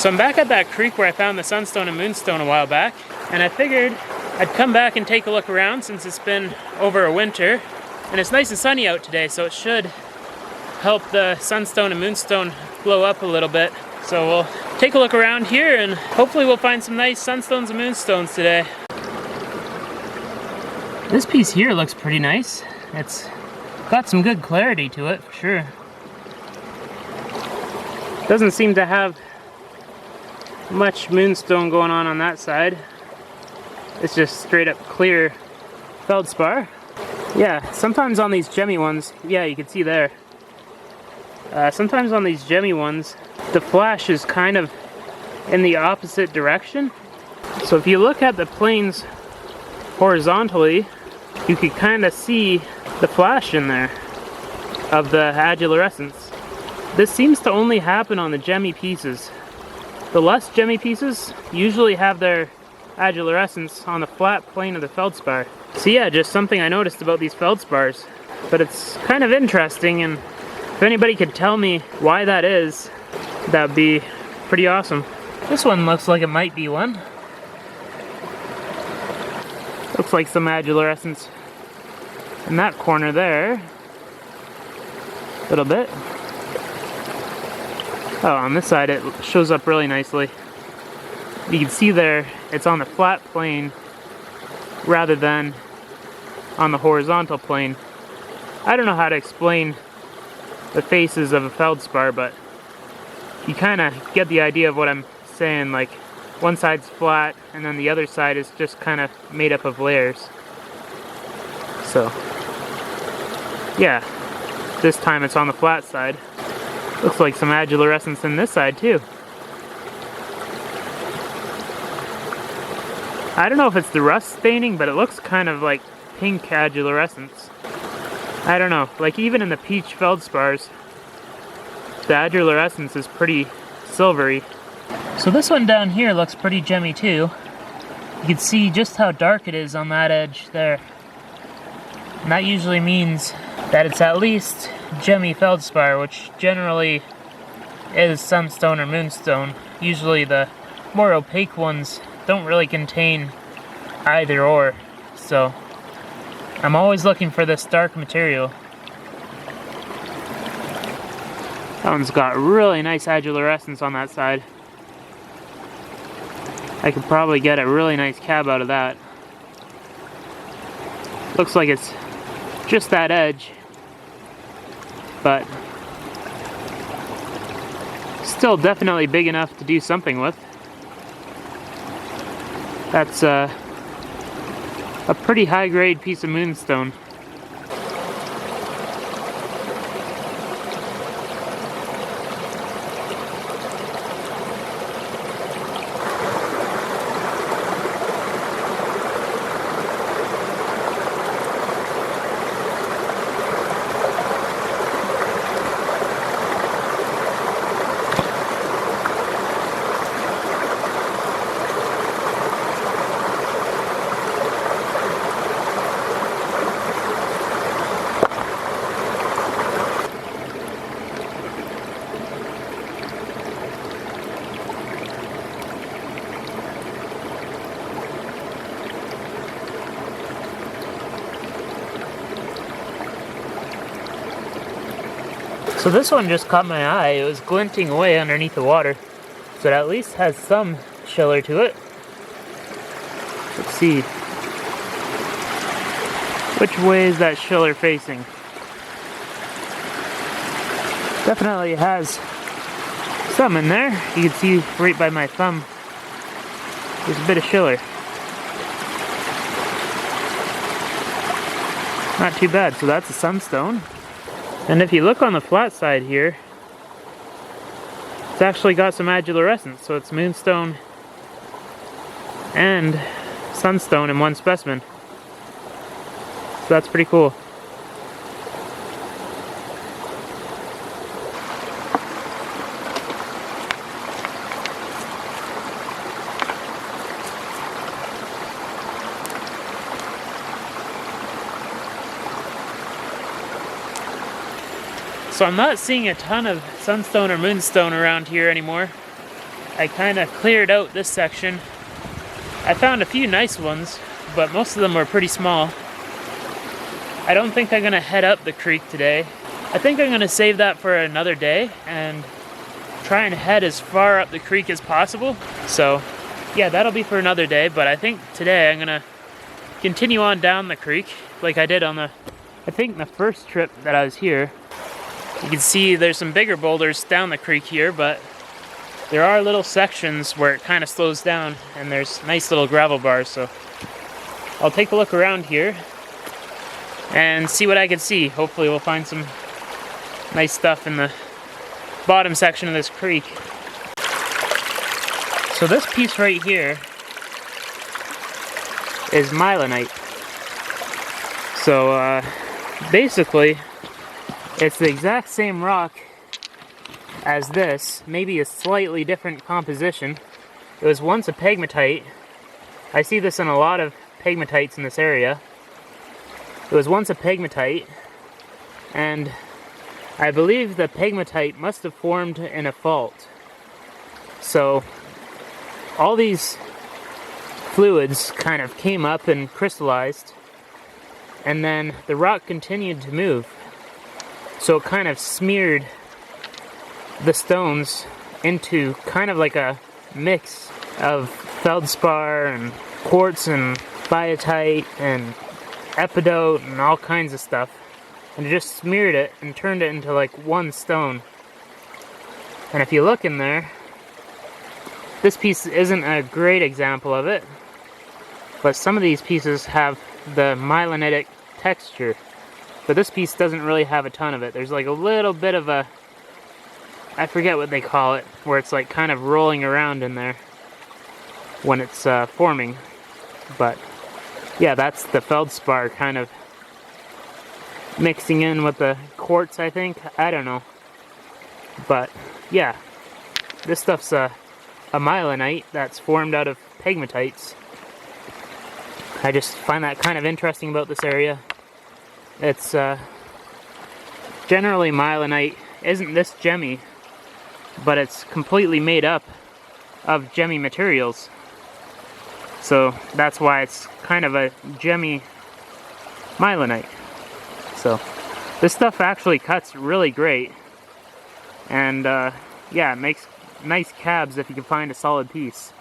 So I'm back at that creek where I found the sunstone and moonstone a while back, and I figured I'd come back and take a look around since it's been over a winter. And it's nice and sunny out today, so it should help the sunstone and moonstone glow up a little bit. So we'll take a look around here and hopefully we'll find some nice sunstones and moonstones today. This piece here looks pretty nice. It's got some good clarity to it, for sure. Doesn't seem to have much moonstone going on that side. It's just straight up clear feldspar. Yeah, sometimes on these gemmy ones, yeah, you can see there. Sometimes on these gemmy ones, the flash is kind of in the opposite direction. So if you look at the planes horizontally, you can kind of see the flash in there of the agilurescence. This seems to only happen on the gemmy pieces. The less gemmy pieces usually have their agilurescence on the flat plane of the feldspar. So yeah, just something I noticed about these feldspars. But it's kind of interesting, and if anybody could tell me why that is, that'd be pretty awesome. This one looks like it might be one. Looks like some agilurescence in that corner there. A little bit. Oh, on this side it shows up really nicely. You can see there, it's on the flat plane rather than on the horizontal plane. I don't know how to explain the faces of a feldspar, but you kind of get the idea of what I'm saying. Like, one side's flat and then the other side is just kind of made up of layers. So, yeah, this time it's on the flat side. Looks like some agilurescence in this side too. I don't know if it's the rust staining, but it looks kind of like pink agilurescence. I don't know, like even in the peach feldspars, the agilurescence is pretty silvery. So this one down here looks pretty gemmy too. You can see just how dark it is on that edge there. And that usually means that it's at least gemmy feldspar, which generally is sunstone or moonstone. Usually the more opaque ones don't really contain either or, so I'm always looking for this dark material. That one's got really nice agilurescence on that side. I could probably get a really nice cab out of that. Looks like it's just that edge, but still definitely big enough to do something with. That's a pretty high grade piece of moonstone. So this one just caught my eye. It was glinting away underneath the water. So it at least has some schiller to it. Let's see. Which way is that schiller facing? Definitely has some in there. You can see right by my thumb. There's a bit of schiller. Not too bad. So that's a sunstone. And if you look on the flat side here, it's actually got some agilurescence, so it's moonstone and sunstone in one specimen. So that's pretty cool. So I'm not seeing a ton of sunstone or moonstone around here anymore. I kind of cleared out this section. I found a few nice ones, but most of them were pretty small. I don't think I'm gonna head up the creek today. I think I'm gonna save that for another day and try and head as far up the creek as possible. So yeah, that'll be for another day, but I think today I'm gonna continue on down the creek like I did on I think the first trip that I was here. You can see there's some bigger boulders down the creek here, but there are little sections where it kind of slows down and there's nice little gravel bars. So I'll take a look around here and see what I can see. Hopefully we'll find some nice stuff in the bottom section of this creek. So this piece right here is myelinite. So basically it's the exact same rock as this, maybe a slightly different composition. It was once a pegmatite. I see this in a lot of pegmatites in this area. It was once a pegmatite, and I believe the pegmatite must have formed in a fault. So all these fluids kind of came up and crystallized, and then the rock continued to move. So it kind of smeared the stones into kind of like a mix of feldspar and quartz and biotite and epidote and all kinds of stuff, and just smeared it and turned it into like one stone. And if you look in there, this piece isn't a great example of it, but some of these pieces have the myelinitic texture, but this piece doesn't really have a ton of it. There's like a little bit of a, I forget what they call it, where it's like kind of rolling around in there when it's forming. But yeah, that's the feldspar kind of mixing in with the quartz, I think. I don't know. But yeah, this stuff's a myelinite that's formed out of pegmatites. I just find that kind of interesting about this area. It's generally myelinite isn't this gemmy, but it's completely made up of gemmy materials. So that's why it's kind of a gemmy myelinite. So this stuff actually cuts really great, and yeah, it makes nice cabs if you can find a solid piece.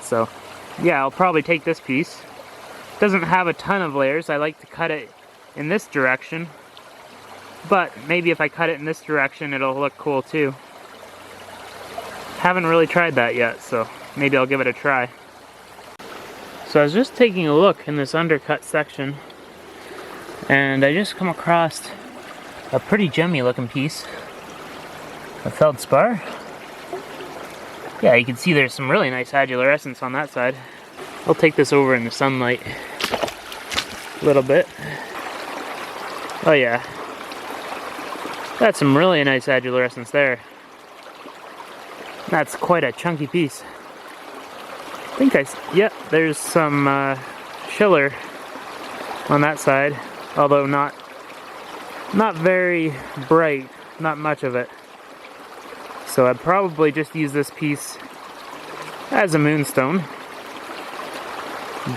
So yeah, I'll probably take this piece. Doesn't have a ton of layers. I like to cut it in this direction, but maybe if I cut it in this direction it'll look cool too. Haven't really tried that yet, so maybe I'll give it a try. So I was just taking a look in this undercut section, and I just come across a pretty gemmy looking piece of feldspar. Yeah, you can see there's some really nice adulorescence on that side. I'll take this over in the sunlight a little bit. Oh yeah, that's some really nice adulorescence there. That's quite a chunky piece. I think yeah, there's some schiller on that side, although not very bright, not much of it. So I'd probably just use this piece as a moonstone.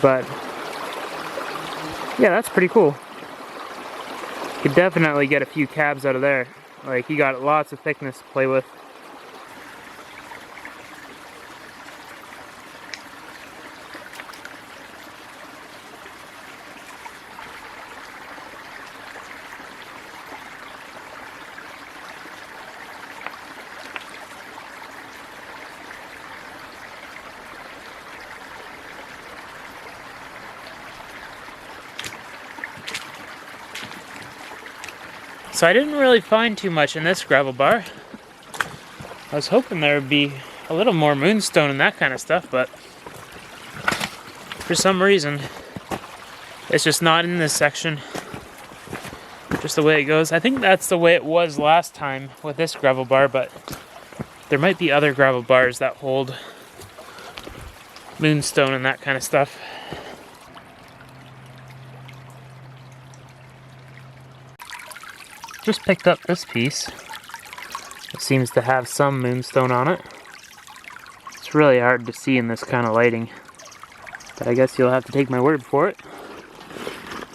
But yeah, that's pretty cool. Could definitely get a few cabs out of there. Like, you got lots of thickness to play with. So I didn't really find too much in this gravel bar. I was hoping there would be a little more moonstone and that kind of stuff, but for some reason it's just not in this section. Just the way it goes. I think that's the way it was last time with this gravel bar, but there might be other gravel bars that hold moonstone and that kind of stuff. Just picked up this piece. It seems to have some moonstone on it. It's really hard to see in this kind of lighting, but I guess you'll have to take my word for it.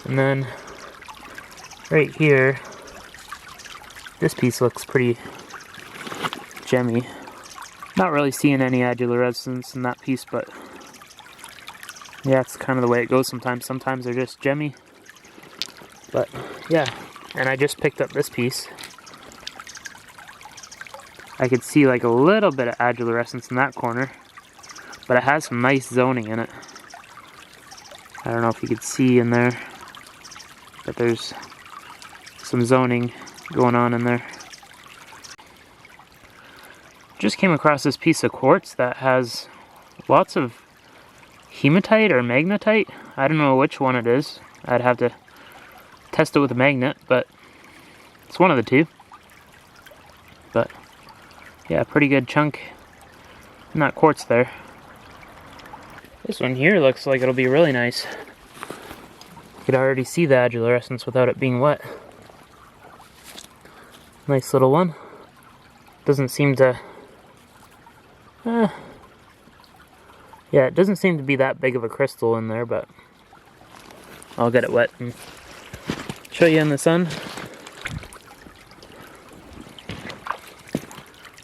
And then right here, this piece looks pretty gemmy. Not really seeing any adular resonance in that piece, but yeah, it's kind of the way it goes sometimes. Sometimes they're just gemmy. But yeah, and I just picked up this piece. I could see like a little bit of adular in that corner, but it has some nice zoning in it. I don't know if you could see in there, but there's some zoning going on in there. Just came across this piece of quartz that has lots of hematite or magnetite. I don't know which one it is. I'd have to test it with a magnet, but it's one of the two. But yeah, pretty good chunk in that quartz there. This one here looks like it'll be really nice. You could already see the adular without it being wet. Nice little one. Doesn't seem to... yeah, it doesn't seem to be that big of a crystal in there, but I'll get it wet and show you in the sun.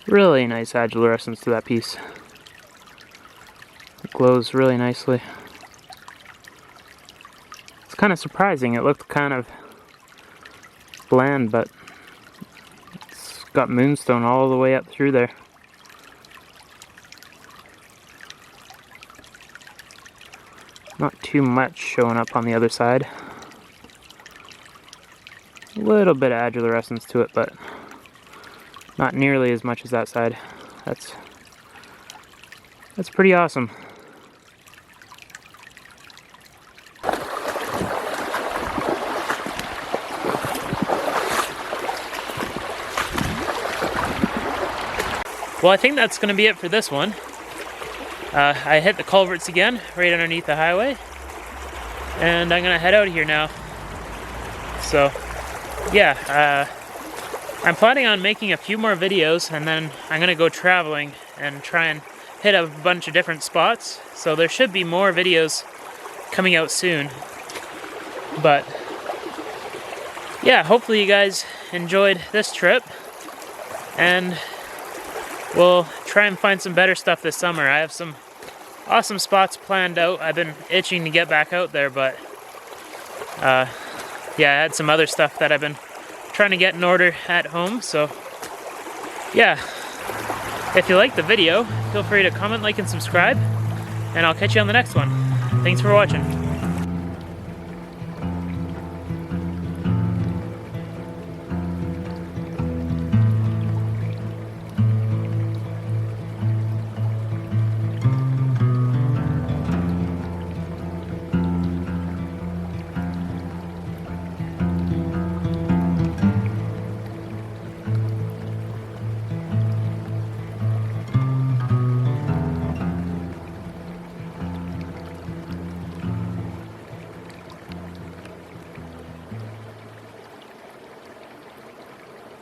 Really nice adular to that piece. It glows really nicely. It's kind of surprising. It looked kind of bland, but it's got moonstone all the way up through there. Not too much showing up on the other side. A little bit of adular to it, but not nearly as much as that side. That's pretty awesome. Well, I think that's going to be it for this one. I hit the culverts again, right underneath the highway, and I'm going to head out of here now. So, yeah, I'm planning on making a few more videos, and then I'm going to go traveling and try and hit a bunch of different spots. So there should be more videos coming out soon. But, yeah, hopefully you guys enjoyed this trip, and we'll try and find some better stuff this summer. I have some awesome spots planned out. I've been itching to get back out there, but yeah, I had some other stuff that I've been trying to get in order at home. So yeah, if you liked the video, feel free to comment, like, and subscribe, and I'll catch you on the next one. Thanks for watching.